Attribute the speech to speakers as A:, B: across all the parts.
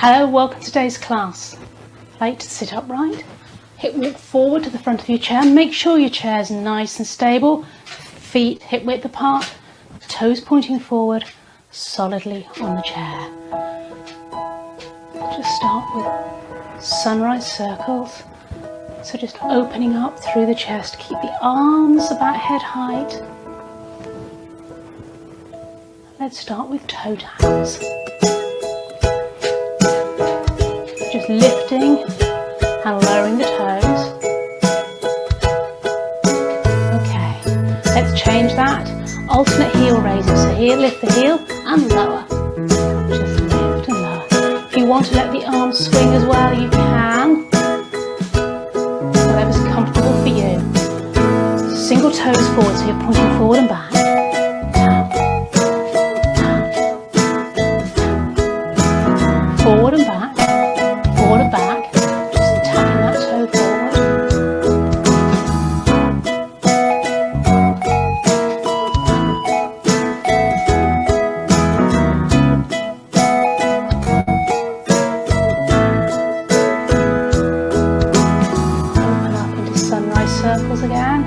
A: Hello, welcome to today's class. Right, sit upright. Hip walk forward to the front of your chair. Make sure your chair is nice and stable. Feet hip width apart. Toes pointing forward, solidly on the chair. Just start with sunrise circles. So just opening up through the chest. Keep the arms about head height. Let's start with toe taps. Just lifting and lowering the toes. Okay, let's change that. Alternate heel raises. So here, lift the heel and lower. Just lift and lower. If you want to let the arms swing as well, you can. Whatever's comfortable for you. Single toes forward, so you're pointing forward and back. Forward and back, forward and back, just tapping that toe forward. Open up into sunrise circles again.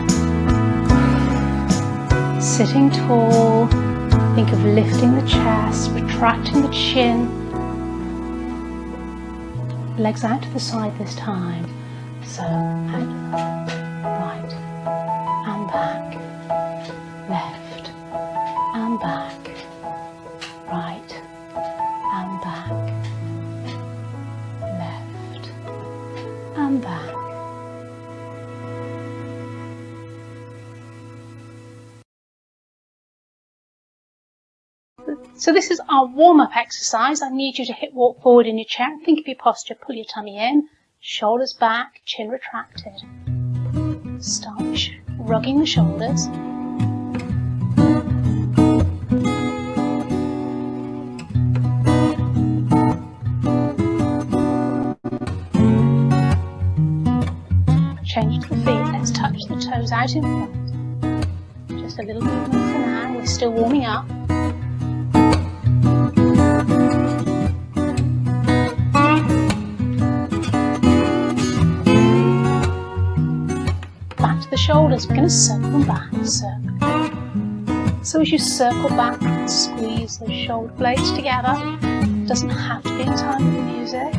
A: Sitting tall, think of lifting the chest, retracting the chin. Legs out to the side this time. So out, right, and back, left, and back, right, and back, left, and back. So this is our warm-up exercise. I need you to hip walk forward in your chair. Think of your posture. Pull your tummy in, shoulders back, chin retracted. Start rugging the shoulders. Change to the feet. Let's touch the toes out in front. Just a little movement for now. We're still warming up. The shoulders, we're going to circle them back, circle. So as you circle back, squeeze those shoulder blades together. It doesn't have to be in time with the music.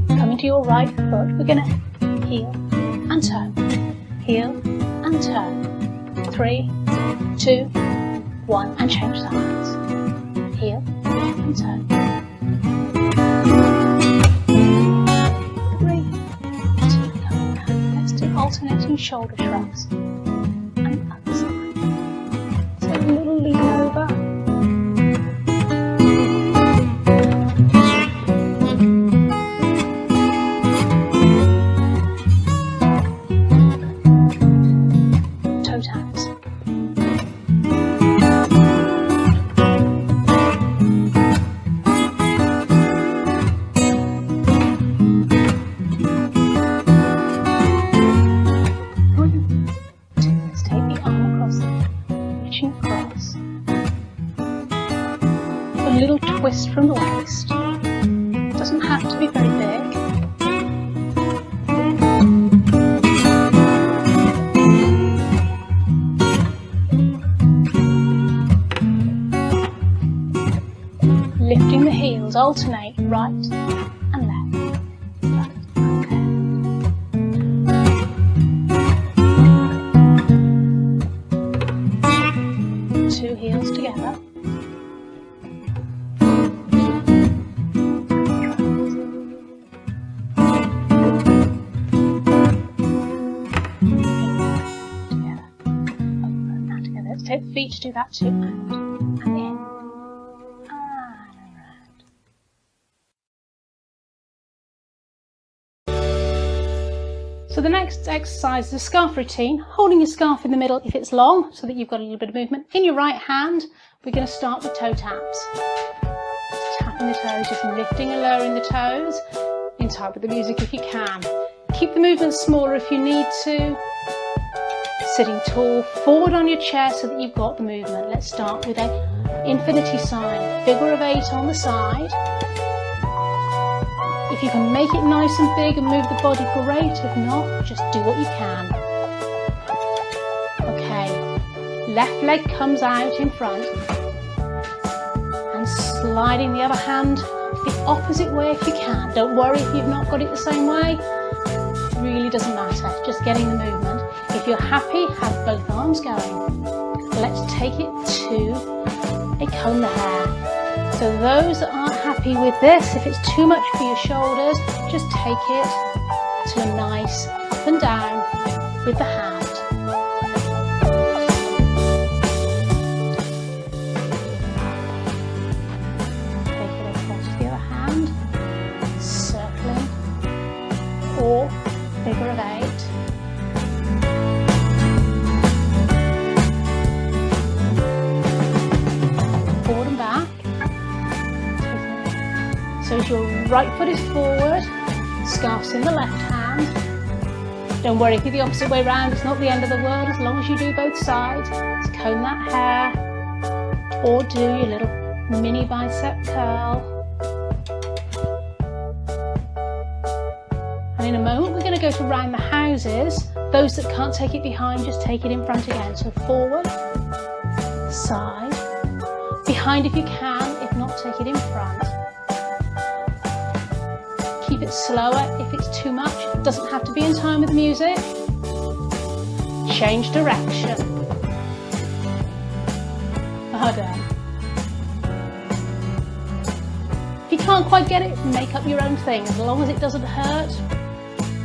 A: Coming to your right foot, we're going to heel and toe, heel and toe. 3, 2, 1, and change sides. Heel and toe. 3, 2, and let's do alternating shoulder shrugs and other side. So a little lean over. Toe taps. A little twist from the waist. Doesn't have to be very big. Lifting the heels, alternate right and left. Okay. 2 heels together. Take the feet to do that too, and in, and around. So the next exercise is a scarf routine, holding your scarf in the middle if it's long, so that you've got a little bit of movement. In your right hand, we're going to start with toe taps. Just tapping the toes, just lifting and lowering the toes, in time with the music if you can. Keep the movement smaller if you need to. Sitting tall, forward on your chair so that you've got the movement. Let's start with an infinity sign, figure of 8 on the side. If you can make it nice and big and move the body, great. If not, just do what you can. Okay, left leg comes out in front and sliding the other hand the opposite way if you can. Don't worry if you've not got it the same way. It really doesn't matter, just getting the movement. If you're happy, have both arms going. Let's take it to a comb the hair. So those that aren't happy with this, if it's too much for your shoulders, just take it to a nice up and down with the hand. Take it across the other hand, circling, or figure of 8. Forward and back. So as your right foot is forward, scarf's in the left hand. Don't worry if you're the opposite way round, it's not the end of the world as long as you do both sides. Just comb that hair or do your little mini bicep curl. And in a moment we're going to go to round the houses. Those that can't take it behind, just take it in front again. So forward, side, behind if you can, if not take it in front. Keep it slower if it's too much. It doesn't have to be in time with the music. Change direction. Well done. If you can't quite get it, make up your own thing. As long as it doesn't hurt,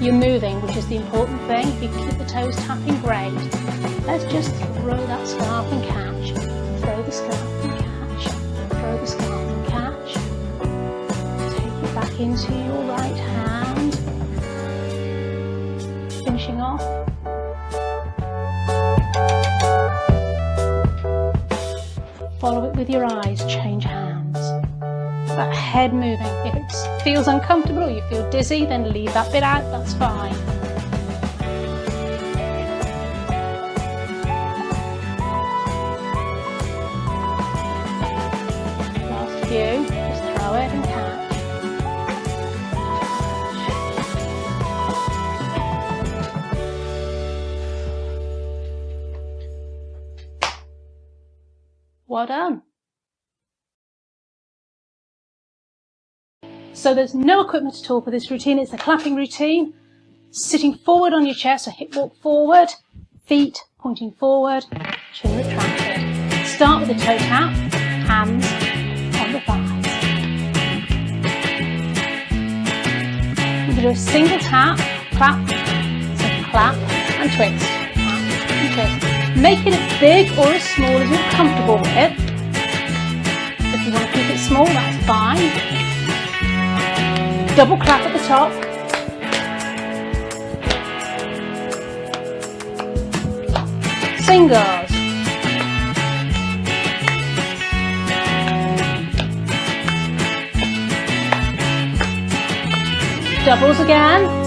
A: you're moving, which is the important thing. If you keep the toes tapping, great. Let's just throw that scarf and catch. Throw the scarf and catch. Throw the scarf and catch. Take it back into your right hand. Finishing off. Follow it with your eyes, change hands. That head moving. If it feels uncomfortable or you feel dizzy, then leave that bit out, that's fine. Last few, just throw it and catch. Well done. So there's no equipment at all for this routine. It's a clapping routine. Sitting forward on your chair, so hip walk forward, feet pointing forward, chin retracted. Start with a toe tap, hands on the thighs. You can do a single tap, clap, so clap and twist, clap and twist. Make it as big or as small as you're comfortable with. If you want to keep it small, that's fine. Double clap at the top. Singles. Doubles again.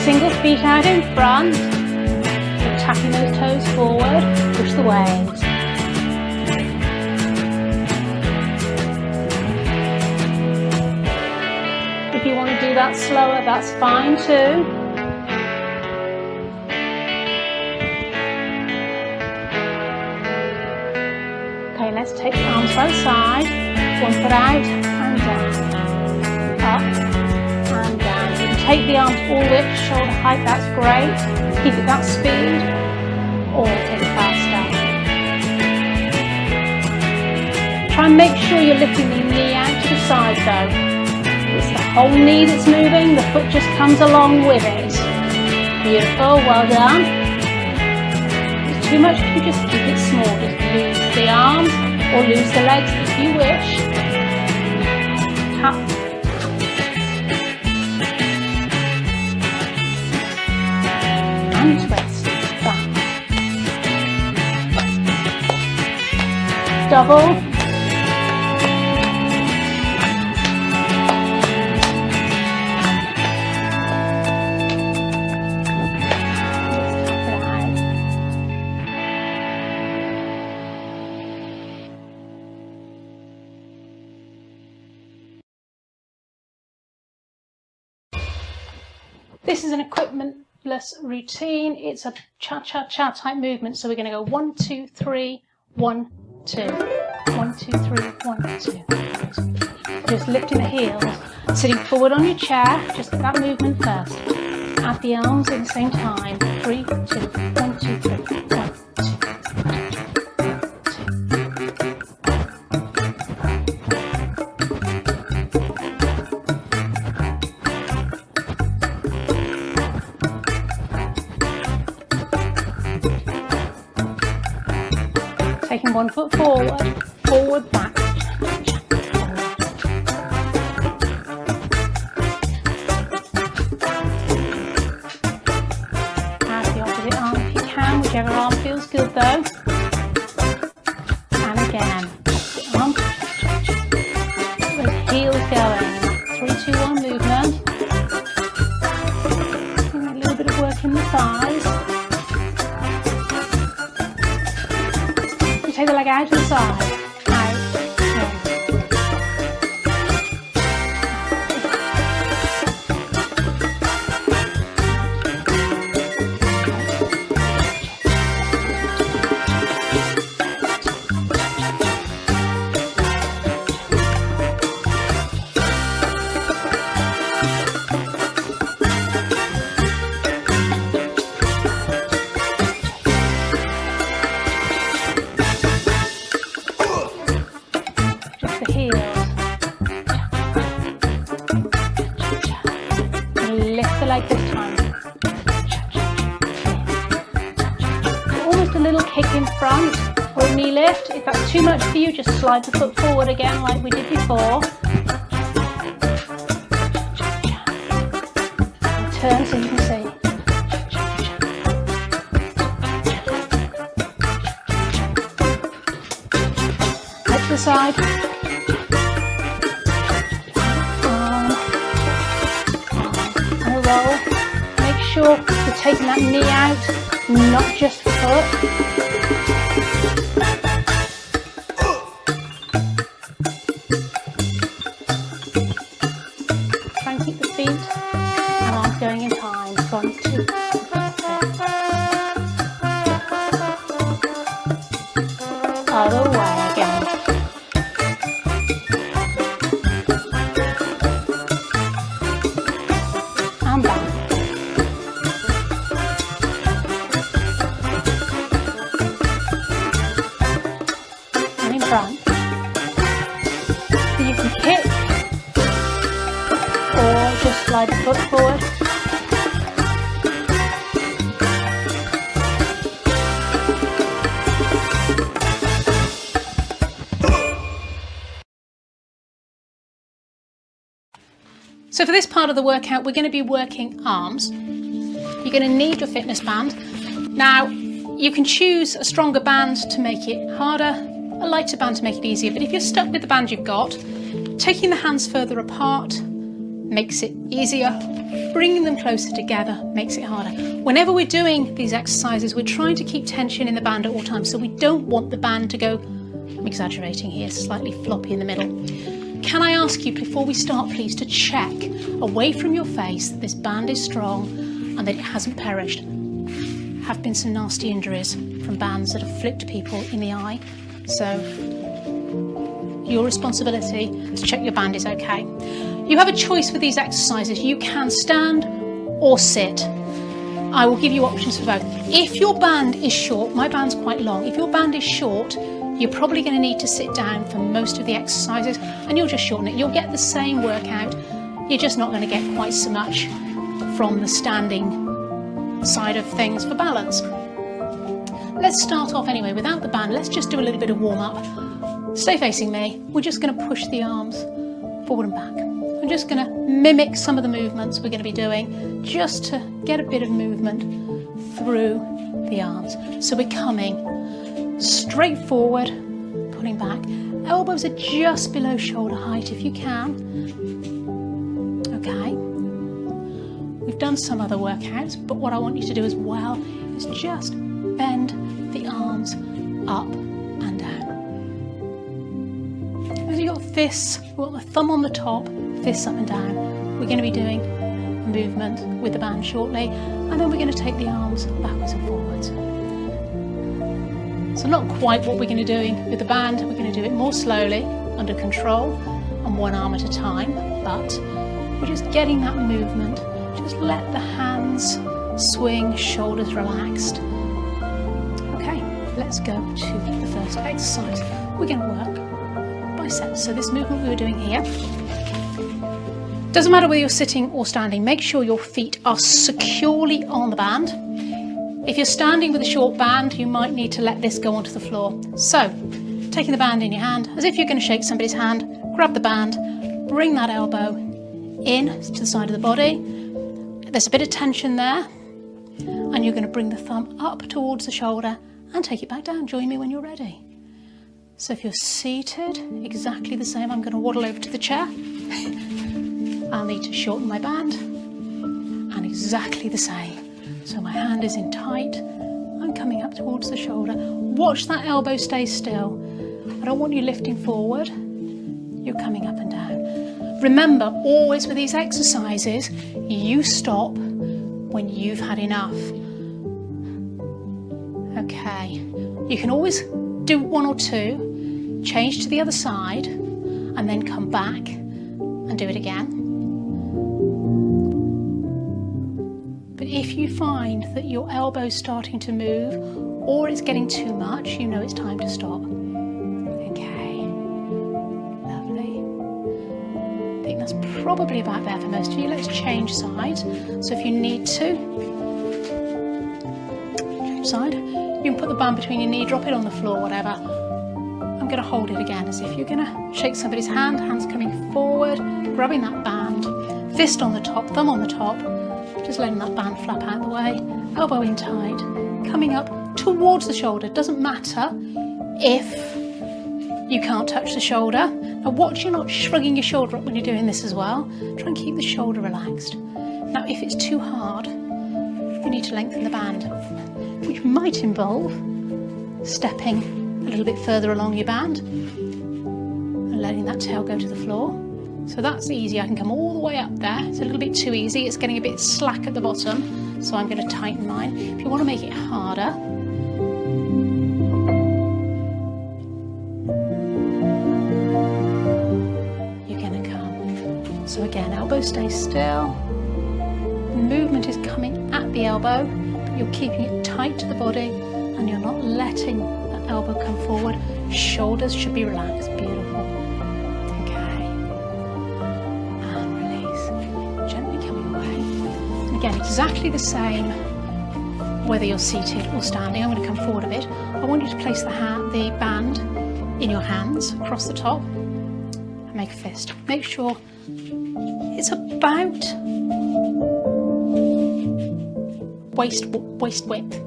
A: Single feet out in front, so tapping those toes forward, push the waves. If you want to do that slower, that's fine too. Okay, let's take the arms by the side, one foot out and down, up. Take the arms all width, shoulder height, that's great. Keep it that speed, or take it faster. Try and make sure you're lifting the knee out to the side though. It's the whole knee that's moving, the foot just comes along with it. Beautiful, well done. If it's too much, you just keep it small. Just lose the arms or lose the legs if you wish. Tap. And twist, back. double. This is an equipmentless routine. It's a cha-cha-cha type movement. So we're going to go 1, 2, 3, 1, 2. 1, 2, 3, 1, 2. Just lifting the heels. Sitting forward on your chair. Just get that movement first. Add the arms at the same time. 3, 2, 1, 2, 3, 1, 2. Taking 1 foot forward, forward, back. Add the opposite arm if you can, whichever arm feels good though. And again, opposite arm. With heels going. 3, 2, 1 movement. Doing a little bit of work in the thighs. Take the leg out to the side, out, in. Lift the leg this time. Almost a little kick in front or a knee lift. If that's too much for you, just slide the foot forward again like we did before. And turn so you can see. Out to the side. Roll. Make sure you're taking that knee out, not just the foot. Try and keep the feet and arms going in time. 1, 2, 3. Other way again. And back. And in front. So you can kick or just slide the foot forward. So for this part of the workout, we're going to be working arms. You're going to need your fitness band. Now, you can choose a stronger band to make it harder, a lighter band to make it easier, but if you're stuck with the band you've got, taking the hands further apart makes it easier. Bringing them closer together makes it harder. Whenever we're doing these exercises, we're trying to keep tension in the band at all times, so we don't want the band to go, I'm exaggerating here, slightly floppy in the middle. Can I ask you before we start, please, to check away from your face that this band is strong and that it hasn't perished. Have been some nasty injuries from bands that have flicked people in the eye, so your responsibility is to check your band is okay. You have a choice with these exercises. You can stand or sit. I will give you options for both. If your band is short, my band's quite long, if your band is short, you're probably going to need to sit down for most of the exercises and you'll just shorten it. You'll get the same workout, you're just not going to get quite so much from the standing side of things for balance. Let's start off anyway without the band. Let's just do a little bit of warm-up. Stay facing me. We're just going to push the arms forward and back. I'm just going to mimic some of the movements we're going to be doing just to get a bit of movement through the arms. So we're coming straight forward, pulling back. Elbows are just below shoulder height if you can. Okay. We've done some other workouts, but what I want you to do as well is just bend the arms up and down. As you've got fists, we've got the thumb on the top, fists up and down. We're going to be doing a movement with the band shortly, and then we're going to take the arms backwards and forwards. So not quite what we're going to do with the band, we're going to do it more slowly, under control, and one arm at a time, but we're just getting that movement. Just let the hands swing, shoulders relaxed. Okay, let's go to the first exercise. We're going to work biceps. So this movement we were doing here, doesn't matter whether you're sitting or standing, make sure your feet are securely on the band. If you're standing with a short band, you might need to let this go onto the floor. So, taking the band in your hand, as if you're going to shake somebody's hand, grab the band, bring that elbow in to the side of the body. There's a bit of tension there, and you're going to bring the thumb up towards the shoulder and take it back down. Join me when you're ready. So if you're seated, exactly the same. I'm going to waddle over to the chair. I'll need to shorten my band, and exactly the same. So my hand is in tight, I'm coming up towards the shoulder. Watch that elbow stay still. I don't want you lifting forward, you're coming up and down. Remember, always with these exercises, you stop when you've had enough. Okay, you can always do one or two, change to the other side, and then come back and do it again. But if you find that your elbow's starting to move or it's getting too much, you know it's time to stop. Okay, lovely. I think that's probably about there for most of you. Let's change sides. So if you need to, change side. You can put the band between your knee, drop it on the floor, whatever. I'm going to hold it again as if you're going to shake somebody's hand, hands coming forward, grabbing that band, fist on the top, thumb on the top. Just letting that band flap out the way, elbow in tight, coming up towards the shoulder. Doesn't matter if you can't touch the shoulder. Now watch you're not shrugging your shoulder up when you're doing this as well. Try and keep the shoulder relaxed. Now if it's too hard, you need to lengthen the band, which might involve stepping a little bit further along your band and letting that tail go to the floor. So that's easy, I can come all the way up there. It's a little bit too easy, it's getting a bit slack at the bottom, so I'm going to tighten mine. If you want to make it harder, you're going to come. So again, elbow stays still. The movement is coming at the elbow, but you're keeping it tight to the body and you're not letting that elbow come forward. Shoulders should be relaxed, beautiful. Again, exactly the same whether you're seated or standing. I'm going to come forward a bit. I want you to place the band in your hands across the top and make a fist. Make sure it's about waist width.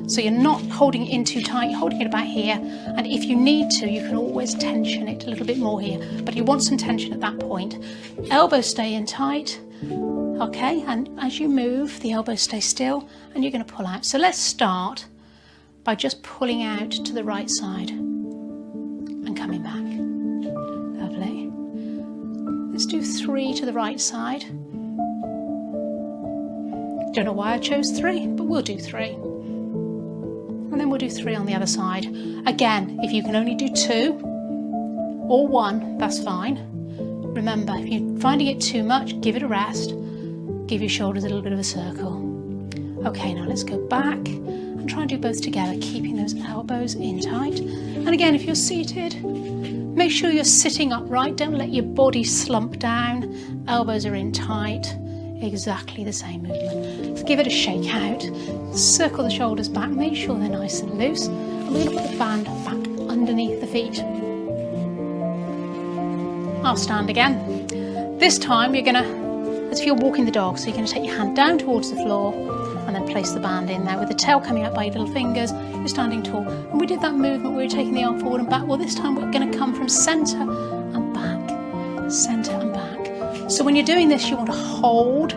A: So you're not holding it in too tight, you're holding it about here. And if you need to, you can always tension it a little bit more here. But you want some tension at that point. Elbows stay in tight. Okay, and as you move, the elbows stay still and you're going to pull out. So let's start by just pulling out to the right side and coming back. Lovely. Let's do 3 to the right side. Don't know why I chose 3, but we'll do 3. And then we'll do 3 on the other side. Again, if you can only do 2 or 1, that's fine. Remember, if you're finding it too much, give it a rest. Give your shoulders a little bit of a circle. Okay, now let's go back and try and do both together, keeping those elbows in tight. And again, if you're seated, make sure you're sitting upright. Don't let your body slump down. Elbows are in tight. Exactly the same movement. Let's give it a shake out. Circle the shoulders back. Make sure they're nice and loose. And we're going to put the band back underneath the feet. I'll stand again. This time you're going to, as if you're walking the dog. So you're going to take your hand down towards the floor and then place the band in there with the tail coming out by your little fingers. You're standing tall. And we did that movement, we were taking the arm forward and back. Well, this time we're going to come from centre and back, centre and back. So when you're doing this, you want to hold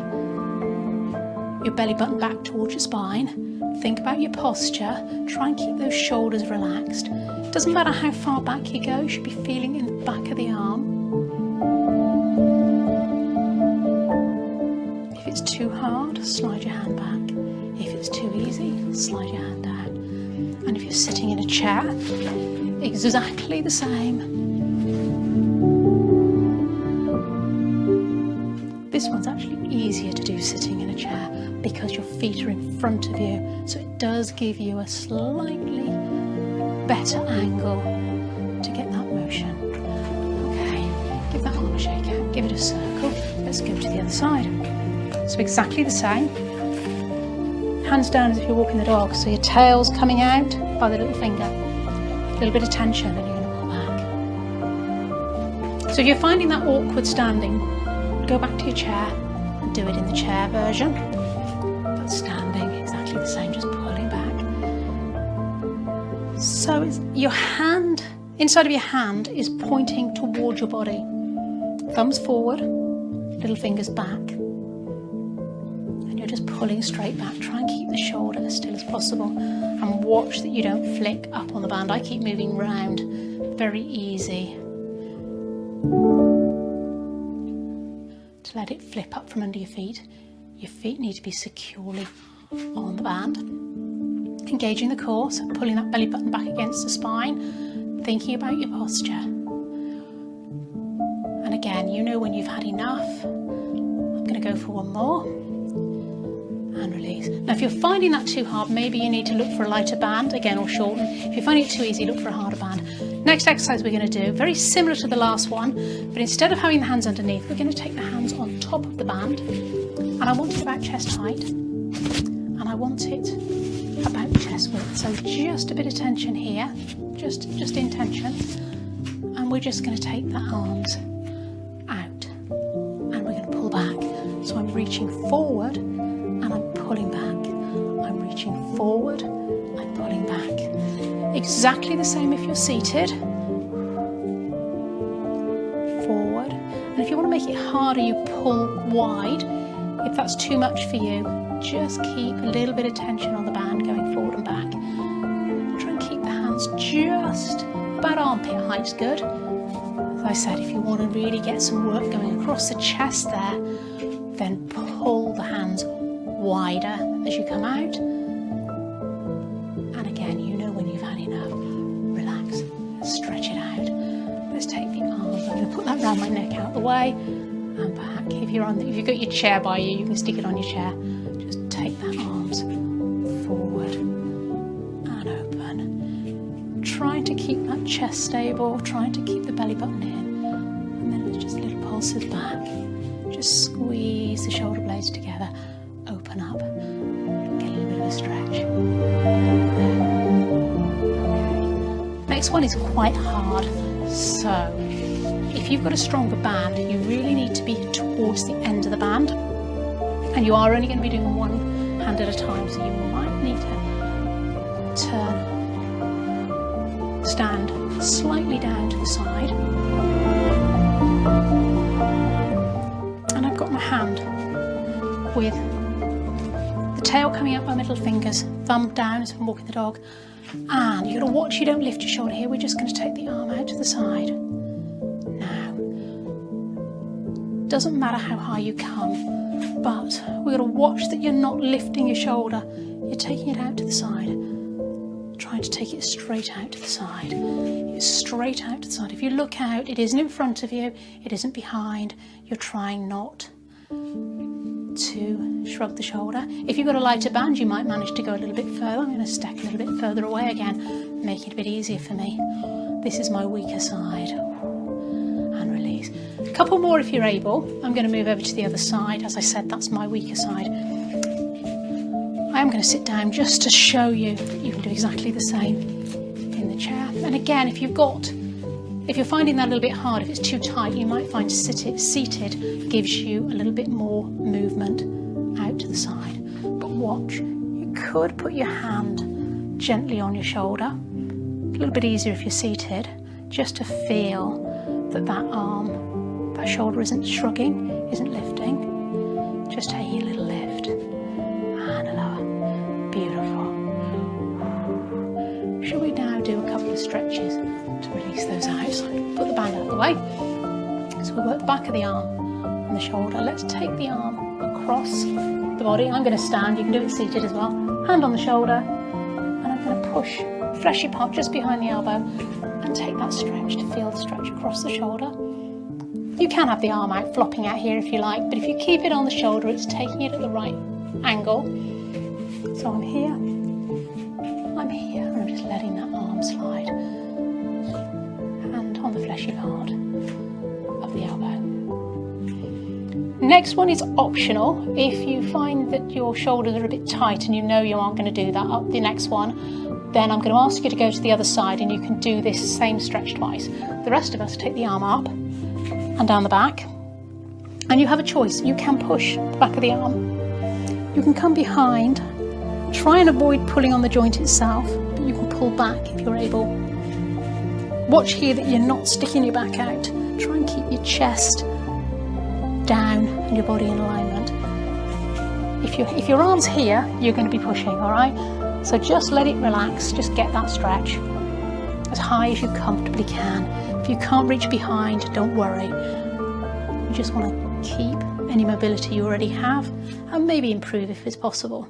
A: your belly button back towards your spine. Think about your posture. Try and keep those shoulders relaxed. It doesn't matter how far back you go, you should be feeling in the back of the arm. If it's too hard, slide your hand back. If it's too easy, slide your hand down. And if you're sitting in a chair, exactly the same. This one's actually easier to do sitting in a chair because your feet are in front of you, so it does give you a slightly better angle to get that motion. Okay, give that arm a shake out, give it a circle. Let's go to the other side. So exactly the same. Hands down as if you're walking the dog, so your tail's coming out by the little finger. A little bit of tension and you're going to pull back. So if you're finding that awkward standing, go back to your chair and do it in the chair version. But standing, exactly the same, just pulling back. So it's your hand, inside of your hand is pointing towards your body. Thumbs forward, little fingers back. And you're just pulling straight back. Try and keep the shoulder as still as possible. And watch that you don't flick up on the band. I keep moving round, very easy. To let it flip up from under your feet. Your feet need to be securely on the band. Engaging the core, so pulling that belly button back against the spine, thinking about your posture. And again, you know when you've had enough. I'm going to go for one more. And release. Now if you're finding that too hard, maybe you need to look for a lighter band, again, or shorten. If you're finding it too easy, look for a harder band. Next exercise we're going to do, very similar to the last one, but instead of having the hands underneath, we're going to take the hands on top of the band, and I want it about chest height, and I want it about chest width. So just a bit of tension here, just in tension, and we're just going to take the arms out, and we're going to pull back. So I'm reaching forward, and I'm pulling back. I'm reaching forward, I'm pulling back. Exactly the same if you're seated. Forward. And if you want to make it harder, you pull wide. If that's too much for you, just keep a little bit of tension on the band going forward and back. Try and keep the hands just about armpit height's good. As I said, if you want to really get some work going across the chest there, then pull the hands wider as you come out. And again, you know when you've had enough. Relax, stretch it out. Let's take the arms. I'm going to put that round my neck out the way and back. If you've got your chair by you, you can stick it on your chair. Just take that arms forward and open. Trying to keep that chest stable, trying to keep the belly button in, and then it's just little pulses back. Just squeeze the shoulder blades together, open up, get a little bit of a stretch. Okay. Next one is quite hard, so if you've got a stronger band, you really need to be towards the end of the band, and you are only going to be doing one hand at a time, so you might need to stand slightly down to the side. And I've got my hand with the tail coming up by middle fingers, thumb down as I'm walking the dog, and you've got to watch you don't lift your shoulder here. We're just going to take the arm out to the side. Now, doesn't matter how high you come, but we've got to watch that you're not lifting your shoulder. You're taking it out to the side, trying to take it straight out to the side. It's straight out to the side. If you look out, it isn't in front of you, it isn't behind. You're trying not to shrug the shoulder. If you've got a lighter band, you might manage to go a little bit further. I'm going to step a little bit further away again, make it a bit easier for me. This is my weaker side. And release. A couple more if you're able. I'm going to move over to the other side. As I said, that's my weaker side. I am going to sit down just to show you that you can do exactly the same in the chair. And again, if you've got If you're finding that a little bit hard, if it's too tight, you might find seated gives you a little bit more movement out to the side. But watch, you could put your hand gently on your shoulder, a little bit easier if you're seated, just to feel that that shoulder isn't shrugging, isn't lifting. Just taking a little lift and a lower. Beautiful. Shall we now do a couple of stretches to release those out? So put the band out of the way. So we work the back of the arm and the shoulder. Let's take the arm across the body. I'm going to stand, you can do it seated as well. Hand on the shoulder, and I'm going to push the fleshy part just behind the elbow and take that stretch to feel the stretch across the shoulder. You can have the arm out, flopping out here if you like, but if you keep it on the shoulder, it's taking it at the right angle. So I'm here, and I'm just letting that arm slide. Hand on the fleshy part of the elbow. Next one is optional. If you find that your shoulders are a bit tight and you know you aren't going to do that up the next one, then I'm going to ask you to go to the other side and you can do this same stretch twice. The rest of us take the arm up and down the back, and you have a choice. You can push the back of the arm, you can come behind, try and avoid pulling on the joint itself, but you can pull back if you're able. Watch here that you're not sticking your back out. Try and keep your chest down and your body in alignment. If your arm's here, you're going to be pushing, all right? So just let it relax, just get that stretch as high as you comfortably can. If you can't reach behind, don't worry. You just want to keep any mobility you already have and maybe improve if it's possible.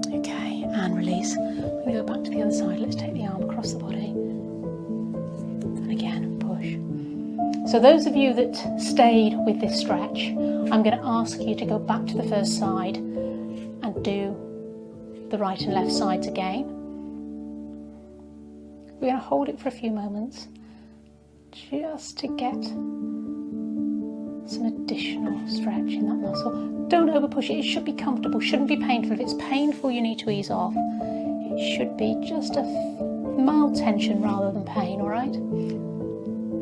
A: Okay, and release. We're going to go back to the other side. Let's take the arm across the body. And again, push. So those of you that stayed with this stretch, I'm going to ask you to go back to the first side and do the right and left sides again. We're going to hold it for a few moments just to get some additional stretch in that muscle. Don't over push it. It should be comfortable, shouldn't be painful. If it's painful, you need to ease off. It should be just a mild tension rather than pain, all right?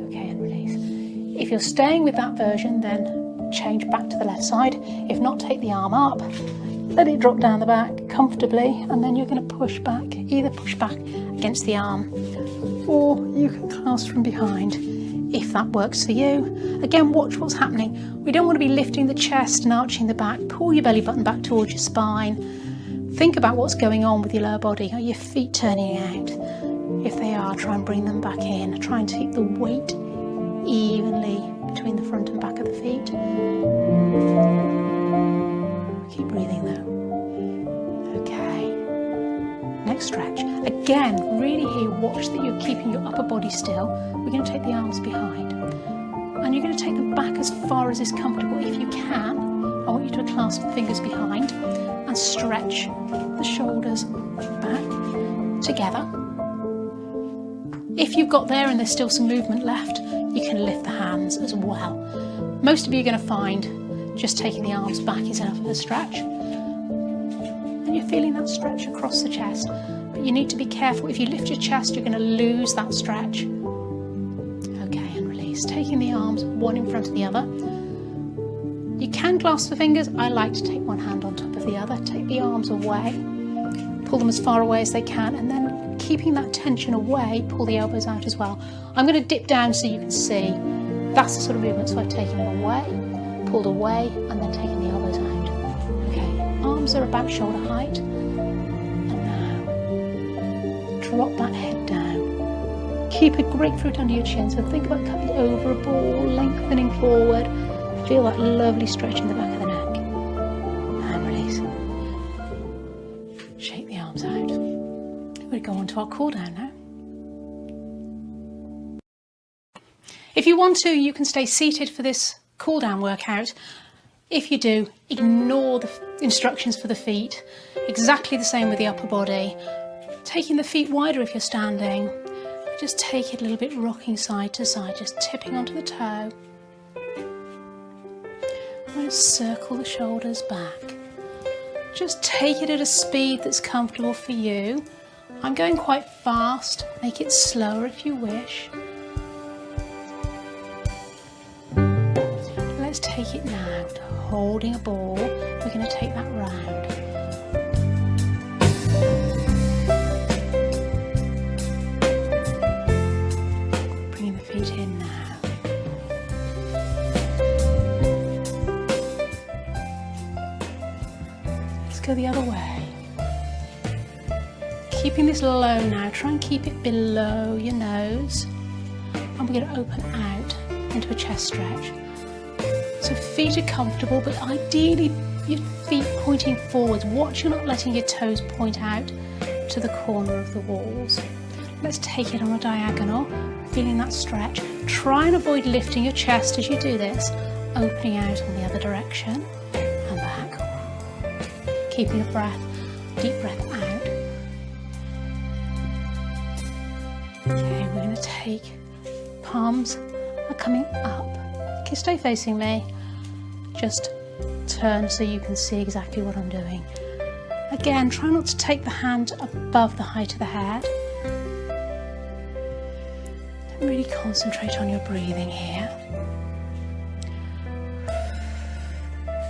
A: Okay, and release. If you're staying with that version, then change back to the left side. If not, take the arm up, let it drop down the back comfortably, and then you're going to push back. Either push back against the arm, or you can clasp from behind if that works for you. Again, watch what's happening. We don't want to be lifting the chest and arching the back. Pull your belly button back towards your spine. Think about what's going on with your lower body. Are your feet turning out? If they are, try and bring them back in. Try and keep the weight evenly between the front and back of the feet. Keep breathing though. Okay. Next stretch. Again, really here, watch that you're keeping your upper body still. We're going to take the arms behind. And you're going to take them back as far as is comfortable. If you can, I want you to clasp the fingers behind and stretch the shoulders back together. If you've got there and there's still some movement left, you can lift the hands as well. Most of you are going to find just taking the arms back is enough of a stretch. And you're feeling that stretch across the chest. But you need to be careful. If you lift your chest, you're going to lose that stretch. Okay, and release. Taking the arms one in front of the other. You can clasp the fingers. I like to take one hand on top of the other. Take the arms away. Pull them as far away as they can, and then keeping that tension away, pull the elbows out as well. I'm going to dip down so you can see. That's the sort of movement. So I've taken them away, pulled away, and then taken the elbows out. Okay, arms are about shoulder height. And now, drop that head down. Keep a grapefruit under your chin. So think about coming over a ball, lengthening forward. Feel that lovely stretch in the back of the neck. And release. Shake the arms out. We're going to go on to our cool down now. If you want to, you can stay seated for this cool down workout. If you do, ignore the instructions for the feet. Exactly the same with the upper body. Taking the feet wider if you're standing. Just take it a little bit, rocking side to side, just tipping onto the toe. I'm going to circle the shoulders back. Just take it at a speed that's comfortable for you. I'm going quite fast, make it slower if you wish. take it now, holding a ball, we're going to take that round. Bringing the feet in now. Let's go the other way. Keeping this low now, try and keep it below your nose. And we're going to open out into a chest stretch. So feet are comfortable, but ideally your feet pointing forwards. Watch you're not letting your toes point out to the corner of the walls. Let's take it on a diagonal, feeling that stretch. Try and avoid lifting your chest as you do this, opening out on the other direction and back. Keeping a breath, deep breath out. Okay, we're going to take, palms are coming up. Okay, stay facing me. Just turn so you can see exactly what I'm doing. Again, try not to take the hand above the height of the head. And really concentrate on your breathing here.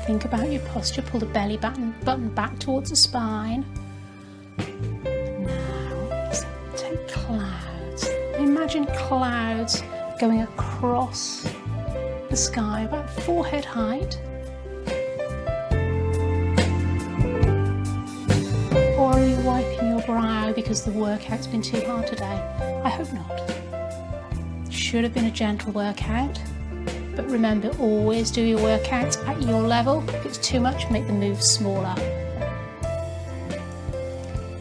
A: Think about your posture. Pull the belly button back towards the spine. Now, let's take clouds. Imagine clouds going across the sky about forehead height. Or are you wiping your brow because the workout's been too hard today? I hope not. Should have been a gentle workout, but remember, always do your workouts at your level. If it's too much, make the moves smaller.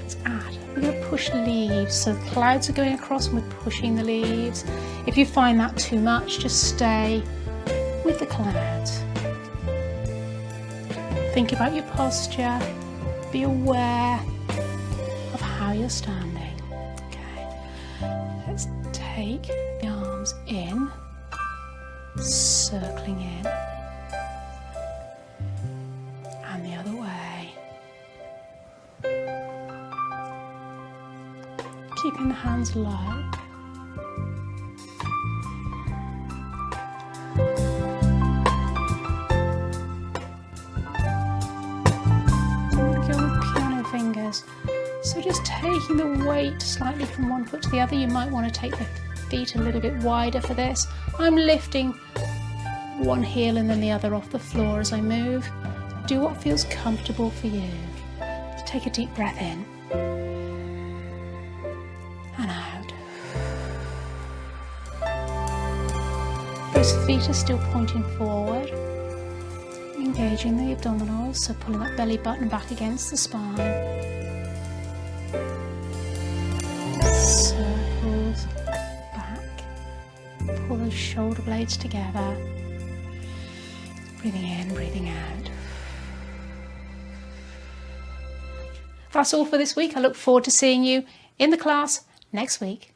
A: Let's add. We're going to push leaves, so the clouds are going across and we're pushing the leaves. If you find that too much, just stay with the clouds. Think about your posture. Be aware of how you're standing. Okay, let's take the arms in, circling in, and the other way. Keeping the hands low. So just taking the weight slightly from one foot to the other. You might want to take the feet a little bit wider for this. I'm lifting one heel and then the other off the floor as I move. Do what feels comfortable for you. Just take a deep breath in and out. Those feet are still pointing forward, engaging the abdominals, so pulling that belly button back against the spine. Circles back, pull those shoulder blades together, breathing in, breathing out. That's all for this week. I look forward to seeing you in the class next week.